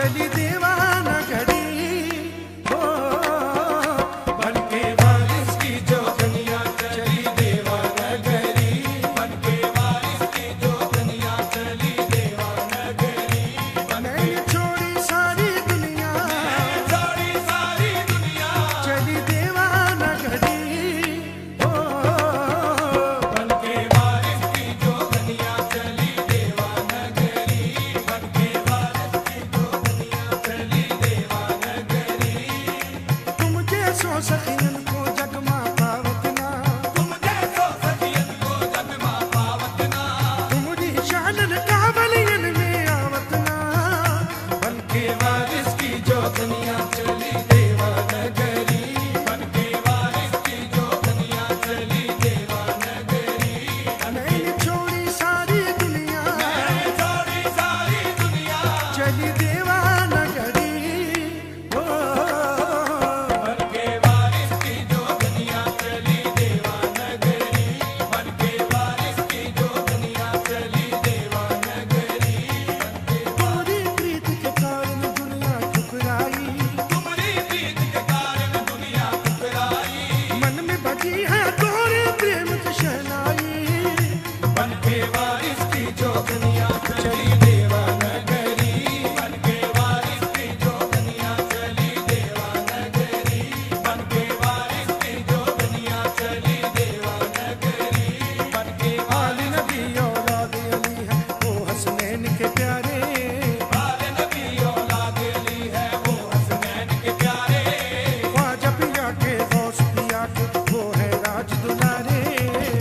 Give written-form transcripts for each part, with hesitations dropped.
चली देवानगरी हो, बनके वारिस की जो दुनिया चली देवानगरी, बनके वारिस की जो दुनिया चली देवानगरी। मैंने छोड़ी सारी दुनिया, चली देवानगरी हो, बनके वारिस की जो दुनिया चली देवानगरी, बनके वारिस की जो दुनिया चली देवानगरी। तुम जैसो सखियन को जगमा पावत ना, तुम जैसो सखियन को जगमा पावत ना, तुम्हारी शानन कावलियन में आवत ना, बनके वारिस की जो दुनिया चली देवानगरी, बनके वारिस की जो दुनिया चली देवानगरी। मैंने छोड़ी सारी दुनिया, चली देवानगरी हो, बनके वारिस की जो दुनिया चली देवानगरी, बनके वारिस की जो दुनिया चली देवानगरी। तुम्हारी प्रीत के कारण दुनिया ठुकराई, तुम्हारी प्रीत के कारण दुनिया ठुकराई, मन में बजी है तोरे प्रेम की शहनाई, बनके वारिस की जो दुनिया चली देवानगरी, बनके वारिस की जो दुनिया चली देवानगरी, बनके वारिस की जो दुनिया चली देवानगरी। बनके आले नबी औलाद अली है वो हसनैन के प्यारे, आले नबी औलाद अली है वो हसनैन के प्यारे, ख्वाजा पिया के गौस पिया के वो है राज दुलारे,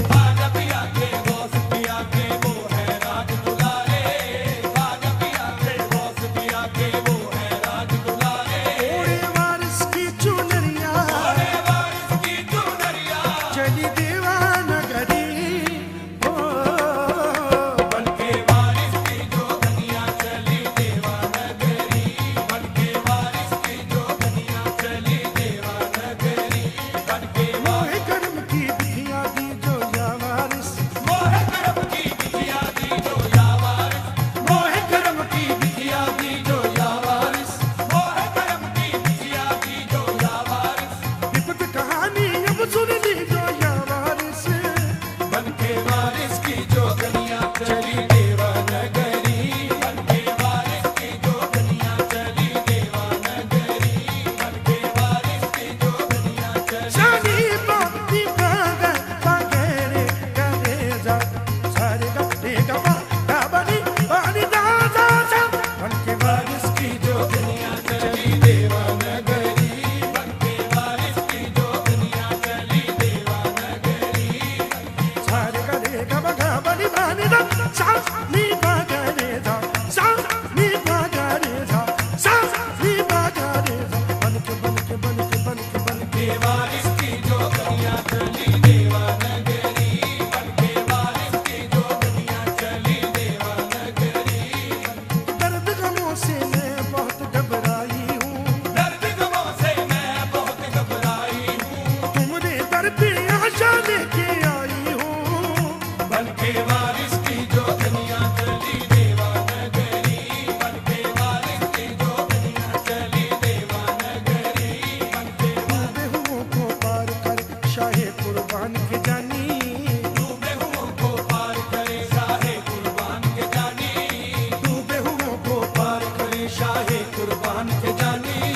ख्वाजा पिया के गौस पिया के वो है राज दुलारे, ख्वाजा पिया के गौस पिया के वो है राज दुलारे। ओरे वारिस की चुनरिया, चली देवानगरी हो, बनके वारिस की जो दुनिया चली देवानगरी, बनके वारिस की जो दुनिया चली देवानगरी। बनके मोहे कर्म की बिखिया दी जो या वारिस, मोहे कर्म की बिखिया दी जो या वारिस, मोहे कर्म की बिखिया दी जो या वारिस, मोहे कर्म की बिखिया दी जो या वारिस। विपत कहानी अब सुन ली जो या वारिस, बनके वारिस की जो दुनिया चली देवानगरी, बनके वारिस की जो दुनिया चली देवानगरी, बनके वारिस की जो दुनिया चली। शानी बाती पागा पागेरे करेजा, सारे गप्पे गप्पा गाबनी बानी दादा सा, बनके वारिस की जो दुनिया चली देवानगरी, बनके वारिस की जो दुनिया चली देवानगरी। सारे गले गबा गाबनी बानी दा सा नी पागरे दा, सा नी पागरे दा, सा नी पागरे दा, बनके बनके बनके बनके बनके वारिस की जो दुनिया चली देवानगरी, बनके वारिस की जो दुनिया चली देवानगरी। दर्द गमों से मैं बहुत घबराई हूँ, दर्द गमों से मैं बहुत घबराई हूँ, तुमने दर पे आशा लेके आई हूँ, बनके वारिस की जो दुनिया चली देवानगरी, बनके वारिस की जो दुनिया चली देवानगरी। बनके डूबे हुओं को पार कर शाहे कुर्बान के जानी, डूबे हुओं को पार करे शाहे कुर्बान के जानी, डूबे हुओं को पार करे शाहे कुर्बान के जानी।